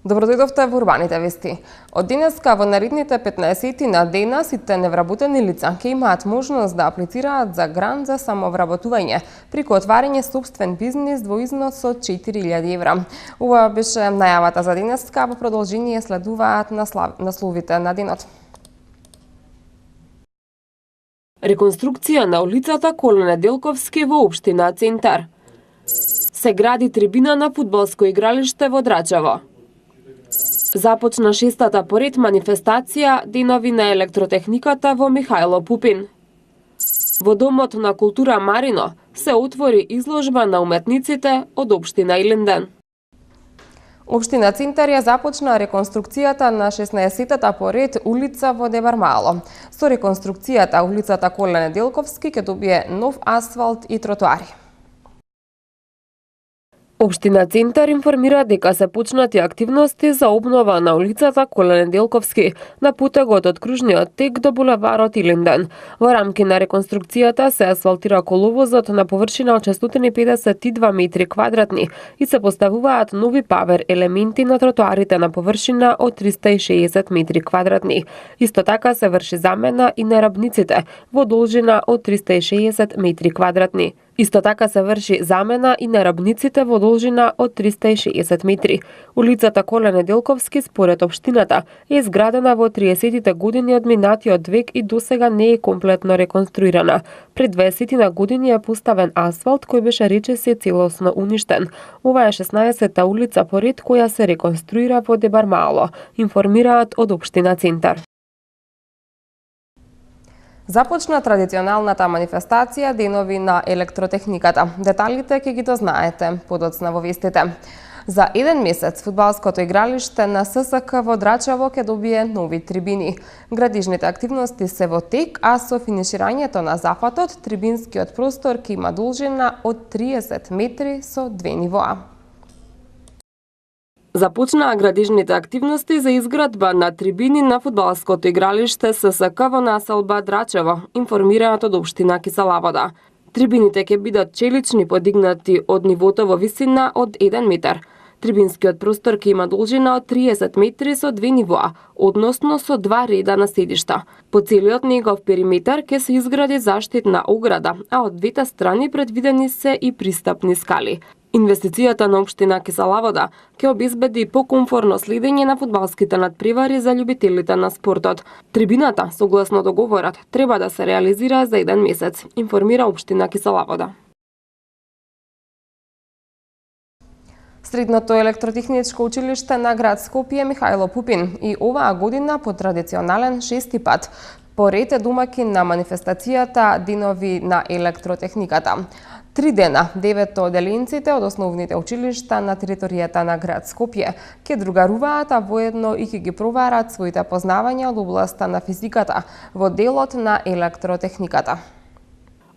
Добродојдовте во урбаните вести. Од денеска во наредните 15 на дена сите невработени лица ќе имаат можност да аплицираат за грант за самовработување преку отварање собствен бизнис во износ од 4000 евра. Ова беше најавата за денеска, во продолжение следуваат насловите на денот. Реконструкција на улицата Кола Неделковски во општина Центар. Се гради трибина на фудбалско игралиште во Драчево. Започна шестата поред манифестација Денови на електротехниката во Михајло Пупин. Во Домот на култура Марино се отвори изложба на уметниците од општина Илинден. Општина Центар ја започна реконструкцијата на 16-та поред улица во Дебармало. Со реконструкцијата улицата Кола Неделковски ќе добие нов асфалт и тротоари. Општина Центар информира дека се почнати активности за обнова на улицата Кола Неделковски на путегот од кружниот тек до булеварот Илинден. Во рамки на реконструкцијата се асфалтира коловозот на површина од 652 метри квадратни и се поставуваат нови павер елементи на тротоарите на површина од 360 метри квадратни. Исто така се врши замена и на рабниците во должина од 360 метри квадратни. Исто така се врши замена и на рабниците во должина од 360 метри. Улицата Кола Неделковски, според општината, е изградена во 30-тите години од минатиот век и досега не е комплетно реконструирана. Пред 20 години е поставен асфалт кој беше речиси целосно уништен. Ова е 16-та улица поред која се реконструира во Дебармало, информираат од општина Центар. Започна традиционалната манифестација Денови на електротехниката. Деталите ќе ги дознаете подоцна во вестите. За еден месец фудбалското игралиште на ССК во Драчево ќе добие нови трибини. Градижните активности се во тек, а со финиширањето на зафатот, трибинскиот простор ќе има должина од 30 метри со 2 нивоа. Започнаа градижните активности за изградба на трибини на фудбалското игралиште ССК во населба Драчево, информираат од општина Киселавода. Трибините ќе бидат челични подигнати од нивото во висина од 1 метар. Трибинскиот простор ќе има должина од 30 метри со 2 нивоа, односно со 2 реда на седишта. По целиот негов периметар ќе се изгради заштитна ограда, а од двете страни предвидени се и пристапни скали. Инвестицијата на општина Киселавода ќе обезбеди покомфорно следење на фудбалските надпревари за љубителите на спортот. Трибината, согласно договорот, треба да се реализира за еден месец, информира општина Киселавода. Средното електротехничко училиште на град Скопје Михајло Пупин и оваа година по традиционален шести пат поред е домакин на манифестацијата Денови на електротехниката. 3 дена, 9 оделенците од основните училишта на територијата на град Скопје ќе другаруваат, а воедно и ќе ги проверат своите познавања од областа на физиката во делот на електротехниката.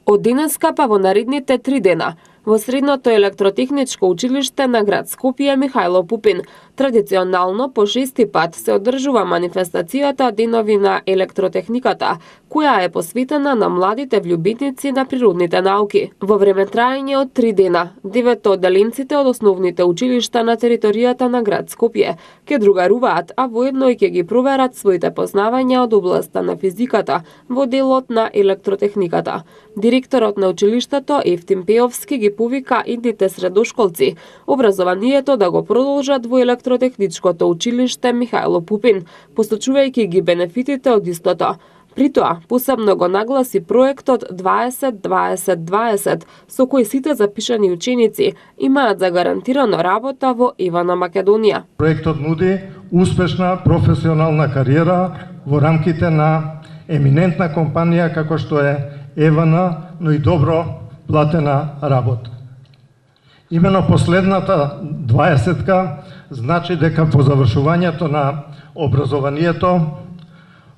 Од денеска па во наредните 3 дена, во Средното електротехничко училиште на град Скопје Михајло Пупин традиционално по шести пат се одржува манифестацијата Денови на електротехниката, која е посветена на младите влюбитници на природните науки. Во време траење од 3 дена, 9 оделенците од основните училишта на територијата на град Скопје ќе другаруваат, а воедно и ќе ги проверат своите познавања од областа на физиката во делот на електротехниката. Директорот на училиштето Евтим Пеовски ги повика идните средошколци образованието да го продолжат во електротехничкото училиште Михајло Пупин, посочувајќи ги бенефитите од истото. При тоа, посебно го нагласи проектот 20-20-20, со кој сите запишани ученици имаат загарантирано работа во Евана Македонија. Проектот нуди успешна професионална кариера во рамките на еминентна компанија како што е Евана, но и добро платена работа. Имено последната 20-ка значи дека по завршувањето на образованието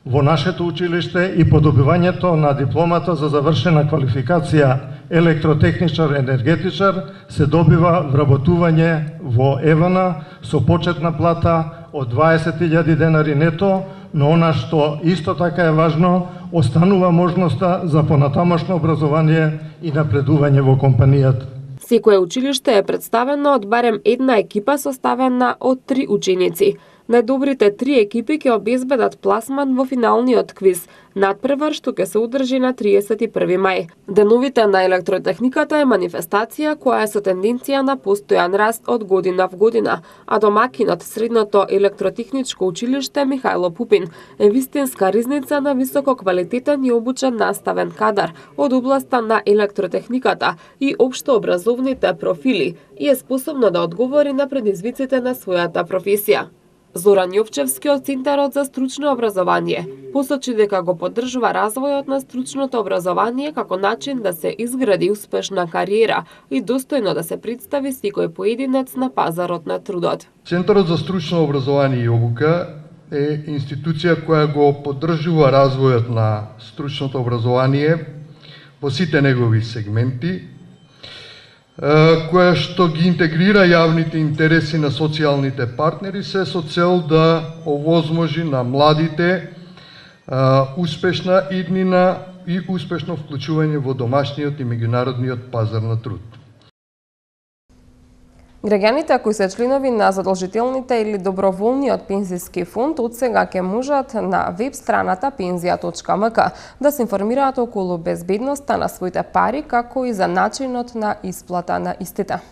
во нашето училиште и по добивањето на дипломата за завршена квалификација електротехничар-енергетичар се добива вработување во Евана со почетна плата од 20.000 денари нето, но она што исто така е важно, останува можноста за понатамошно образование и напредување во компанијата. Секое училиште е представено од барем една екипа составена од 3 ученици. Најдобрите 3 екипи ќе обезбедат пласман во финалниот квиз, надпревар што ќе се одржи на 31 мај. Деновите на електротехниката е манифестација која е со тенденција на постојан раст од година в година, а домакинот Средното електротехничко училиште Михајло Пупин е вистинска ризница на високо квалитетен и обучен наставен кадар од областа на електротехниката и општообразовните профили и е способно да одговори на предизвиците на својата професија. Зоран Јовчевски од Центарот за стручно образование посочи дека го поддржува развојот на стручното образование како начин да се изгради успешна кариера и достојно да се представи секој поединец на пазарот на трудот. Центарот за стручно образование и обука е институција која го поддржува развојот на стручното образование во сите негови сегменти, која што ги интегрира јавните интереси на социјалните партнери се со цел да овозможи на младите успешна иднина и успешно вклучување во домашниот и меѓународниот пазар на труд. Граѓаните кои се членови на задолжителните или доброволниот пензиски фонд од сега ќе можат на веб страната penzija.mk да се информираат околу безбедноста на своите пари, како и за начинот на исплата на истите.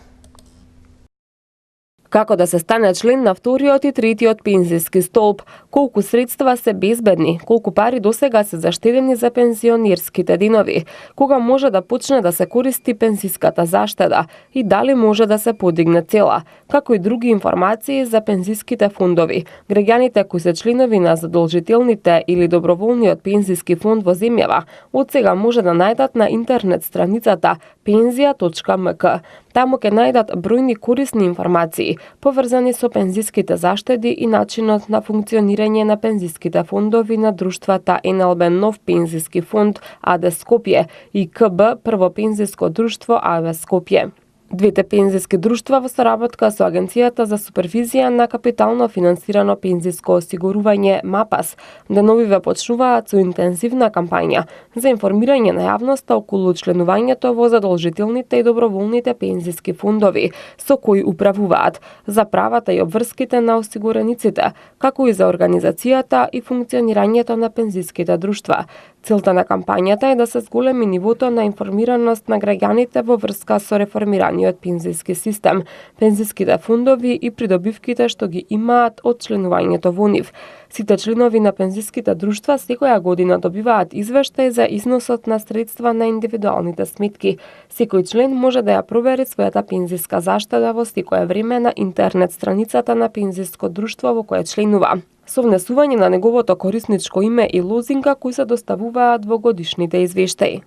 Како да се стане член на вториот и третиот пензиски столб, колку средства се безбедни, колку пари досега се заштедени за пензионерските денови, кога може да почне да се користи пензиската заштеда и дали може да се подигне цела, како и други информации за пензиските фондови. Граѓаните кои се членови на задолжителните или доброволниот пензиски фонд во земјава, од сега може да најдат на интернет страницата penzija.mk. Таму ќе најдат бројни корисни информации, поврзани со пензиските заштеди и начинот на функционирање на пензиските фондови на друштвата НЛБ Нов пензиски фонд АД Скопје и КБ Прво пензиско друштво АВ Скопје. Двете пензиски друштва во соработка со Агенцијата за супервизија на капитално финансирано пензиско осигурување МАПАС деновиве почнуваат со интензивна кампања за информирање на јавноста околу членувањето во задолжителните и доброволните пензиски фондови со кои управуваат, за правата и обврските на осигурениците, како и за организацијата и функционирањето на пензиските друштва. Целта на кампањата е да се зголеми нивото на информираност на граѓаните во врска со реформираниот пензиски систем, пензиските фондови и придобивките што ги имаат од членувањето во нив. Сите членови на пензиските друштва секоја година добиваат извештај за износот на средства на индивидуалните сметки. Секој член може да ја провери својата пензиска заштеда во секое време на интернет страницата на пензиско друштво во кое членува, со внесување на неговото корисничко име и лозинка кои се доставуваат во годишните извештаи.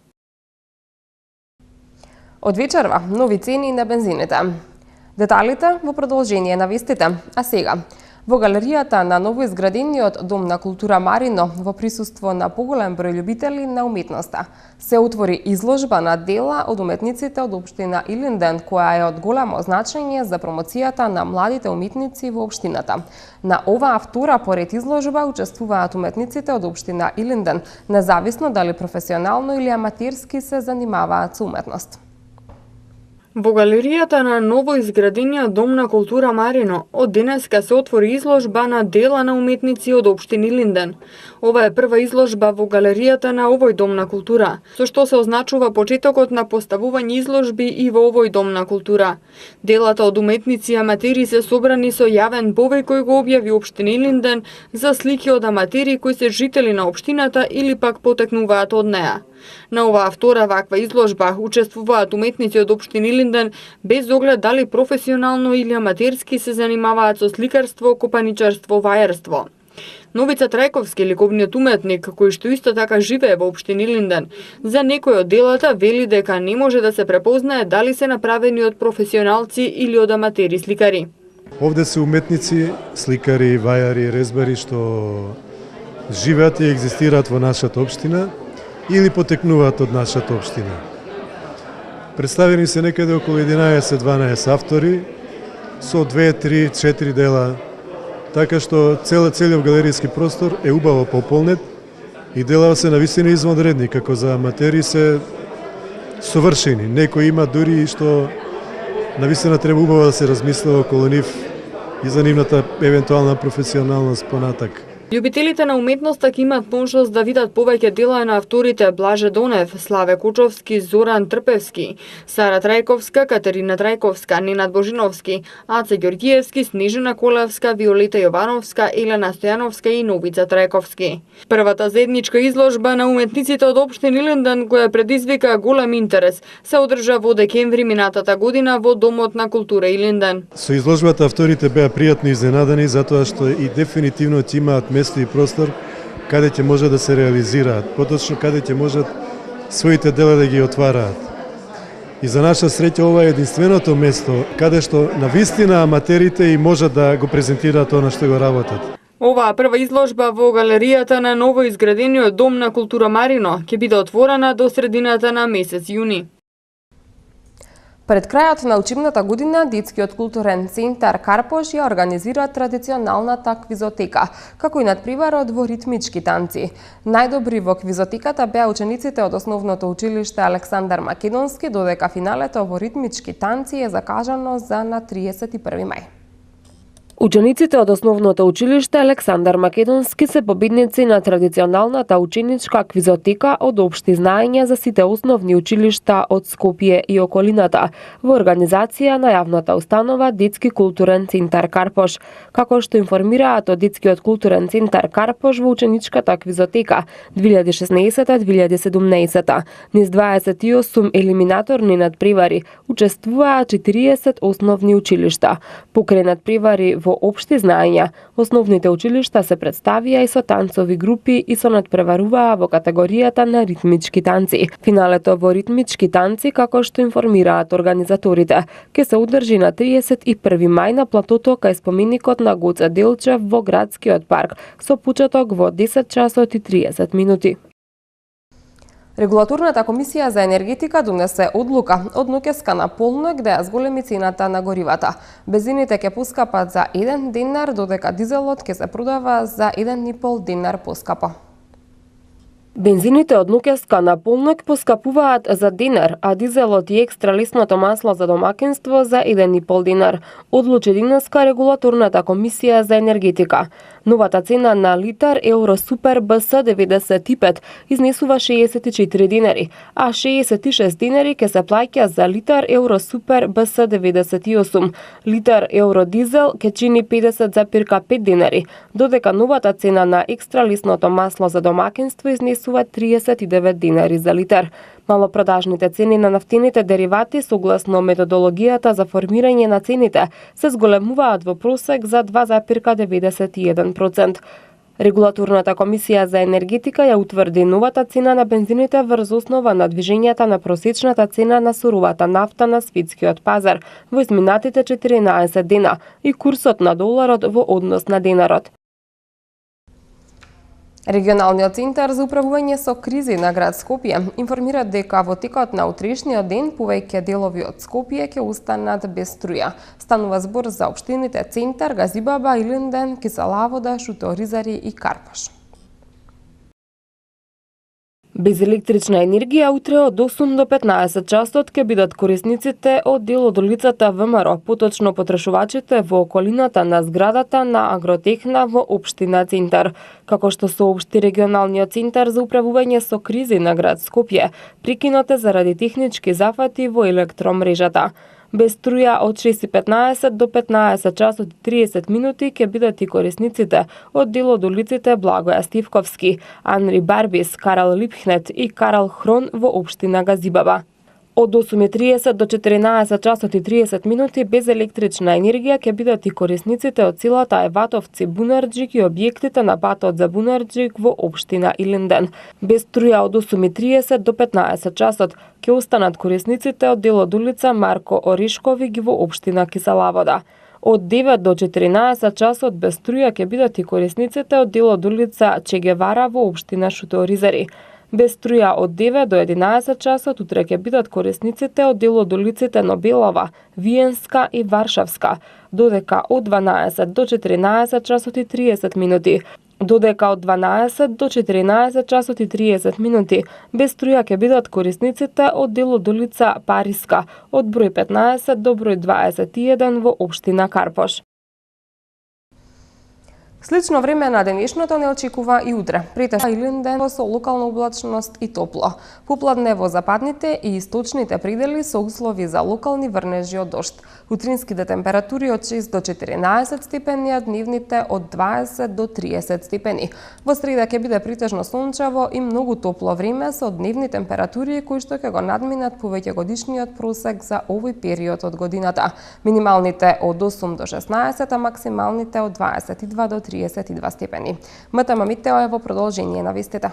Од вечерва нови цени на бензините. Деталите во продолжение на вестите, а сега во галеријата на новоизградениот Дом на култура Марино, во присуство на поголем број љубители на уметноста, се отвори изложба на дела од уметниците од општина Илинден, која е од големо значење за промоцијата на младите уметници во општината. На оваа втора поред изложба учествуваат уметниците од општина Илинден, независно дали професионално или аматерски се занимаваат со уметност. Во галеријата на новоизградениот Дом на култура Марино од денеска се отвори изложба на дела на уметници од општина Илинден. Ова е прва изложба во галеријата на овој Дом на култура, со што се означува почетокот на поставување изложби и во овој Дом на култура. Делата од уметници и аматери се собрани со јавен повеј кој го објави општина Илинден за слики од аматери кои се жители на општината или пак потекнуваат од неа. На оваа втора ваква изложба учествуваат уметници од општина Илинден без оглед дали професионално или аматерски се занимаваат со сликарство, копаничарство, вајарство. Новица Трајковски, ликовниот уметник, кој што исто така живее во општина Илинден, за некој од делата вели дека не може да се препознае дали се направени од професионалци или од аматери сликари. Овде се уметници, сликари, вајари, резбари што живеат и екзистираат во нашата општина или потекнуваат од нашата општина. Представени се некаде околу 11-12 автори со 2, 3, 4 дела, така што целиот галеријски простор е убаво пополнет и дела се навистина извонредни, како за аматери се совршени. Некои има дури што навистина треба убаво да се размислува околу нив и за нивната евентуална професионалност понатак. Љубителите на уметноста ќе имат можност да видат повеќе дела на авторите Блаже Донев, Славе Кучовски, Зоран Трпевски, Сара Трајковска, Катерина Трајковска, Ненад Божиновски, Аце Ѓорѓиевски, Снежина Колевска, Виолета Јовановска, Елена Стојановска и Новица Трајковски. Првата заедничка изложба на уметниците од општина Илинден, која предизвика голем интерес, се одржа во декември минатата година во Домот на култура Илинден. Со изложбата авторите беа пријатно изненадени затоа што и дефинитивно ќе имаат место и простор каде ќе може да се реализираат, поточно каде ќе можат своите дела да ги отвараат. И за наша среќа ова е единственото место каде што на вистина аматерите и можат да го презентираат она што го работат. Оваа прва изложба во галеријата на ново изградениот Дом на култура Марино ќе биде отворена до средината на месец јуни. Пред крајот на учебната година, Детскиот културен центар Карпош ја организира традиционалната квизотека, како и надпреварот во ритмички танци. Најдобри во квизотеката беа учениците од основното училиште Александар Македонски, додека финалето во ритмички танци е закажано за на 31 мај. Учениците од основното училиште Александар Македонски се победници на традиционалната ученичка квизотека од општи знаења за сите основни училишта од Скопје и околината во организација на јавната установа Детски културен центар Карпош. Како што информираат од Детскиот културен центар Карпош во ученичката квизотека 2016-2017, низ 28 елиминаторни надпревари учествуваа 40 основни училишта. Покрај надпревари во општи знаења, основните училишта се представија и со танцови групи и со надпреваруваа во категоријата на ритмички танци. Финалето во ритмички танци, како што информираат организаторите, ќе се одржи на 31 мај на платото кај споменикот на Гоце Делчев во градскиот парк, со почеток во 10 часот и 30 минути. Регулаторната комисија за енергетика донесе одлука од ноќеска на полнок да ја зголеми цената на горивата. Бензините ќе поскапат за 1 динар, додека дизелот ќе се продава за 1,5 динар поскапо. Бензините од ноќеска на полнок поскапуваат за динар, а дизелот и екстра лесното масло за домакинство за 1,5 динар, одлучи денеска регулаторната комисија за енергетика. Новата цена на литар Евро Супер БС 95 изнесува 64 динари, а 66 динари ќе се плаќа за литар Евро Супер БС 98. Литар Евро Дизел ќе чини 50,5 динари, додека новата цена на екстра лесното масло за домакинство изнесува 39 динари за литар. Малопродажните цени на нафтените деривати согласно методологијата за формирање на цените се зголемуваат во просек за 2,91%. Регулаторната комисија за енергетика ја утврди новата цена на бензините врз основа на движењата на просечната цена на суровата нафта на светскиот пазар во изминатите 14 дена и курсот на доларот во однос на денарот. Регионалниот центар за управување со кризи на град Скопје информира дека во текот на утрешниот ден повеќе делови од Скопје ќе останат без струја. Станува збор за општините Центар, Газибаба, Илинден, Киселавода, Шуторизари и Карпош. Без електрична енергија утре од 8 до 15 часот ќе бидат корисниците од дел од улицата ВМРО, поточно потрошувачите во околината на зградата на Агротехна во општина Центар. Како што соопшти регионалниот центар за управување со кризи на град Скопје, прекинот е заради технички зафати во електромрежата. Без струја од 6:15 до 15 часот и 30 минути ќе бидат и корисниците од дел од улиците Благоја Стивковски, Анри Барбис, Карал Липхнет и Карал Хрон во општина Газибаба. Од 8:30 до 14 часот и 30 минути без електрична енергија ќе бидат и корисниците од селата Еватовци, Бунарџик и објектите на патот за Бунарџик во општина Илинден. Без струја од 8:30 до 15 часот ќе останат корисниците од дел од улица Марко Оришковиќ во општина Киселавода. Од 9 до 14 часот без струја ќе бидат и корисниците од дел од улица Чегевара во општина Шуторизари. Без струја од 9 до 11 часот утре ќе бидат корисниците од дел од улиците Нобелова, Виенска и Варшавска, додека од 12 до 14 часот и 30 минути Додека од 12 до 14 часот и 30 минути без струја ќе бидат корисниците од делот улица Париска од број 15 до број 21 во општина Карпош. Слично време на денешното не очекува и утре. Претежно Илинден со локална облачност и топло. Попладне во западните и источните предели со услови за локални врнежи од дожд. Утринските температури од 6 до 14 степени, а дневните од 20 до 30 степени. Во среда ќе биде претежно сончево и многу топло време со дневни температури кои што ќе го надминат повеќегодишниот просек за овој период од годината. Минималните од 8 до 16, а максималните од 22 до 32 степени. МТМ Метео е во продолжение на вестите.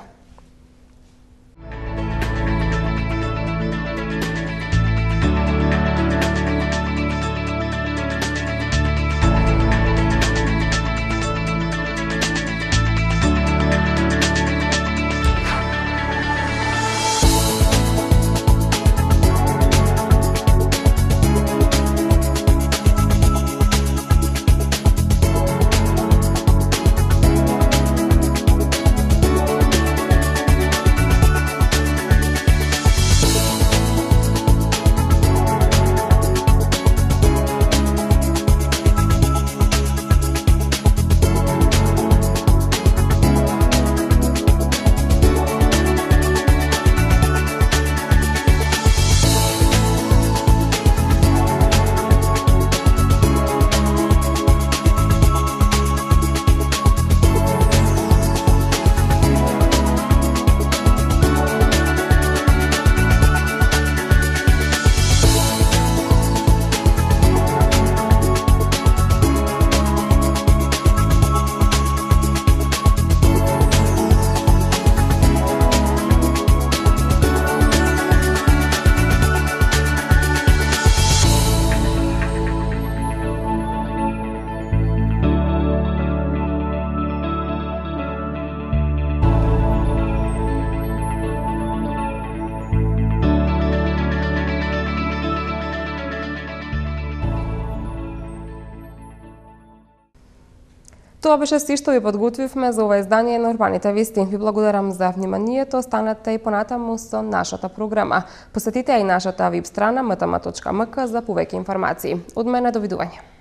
Тоа беше се што ви подготвивме за ова издание на Урбаните вести. Ви благодарам за вниманието. Останете и понатаму со нашата програма. Посетете и нашата веб страна mtm.mk за повеќе информации. Од мене довидување.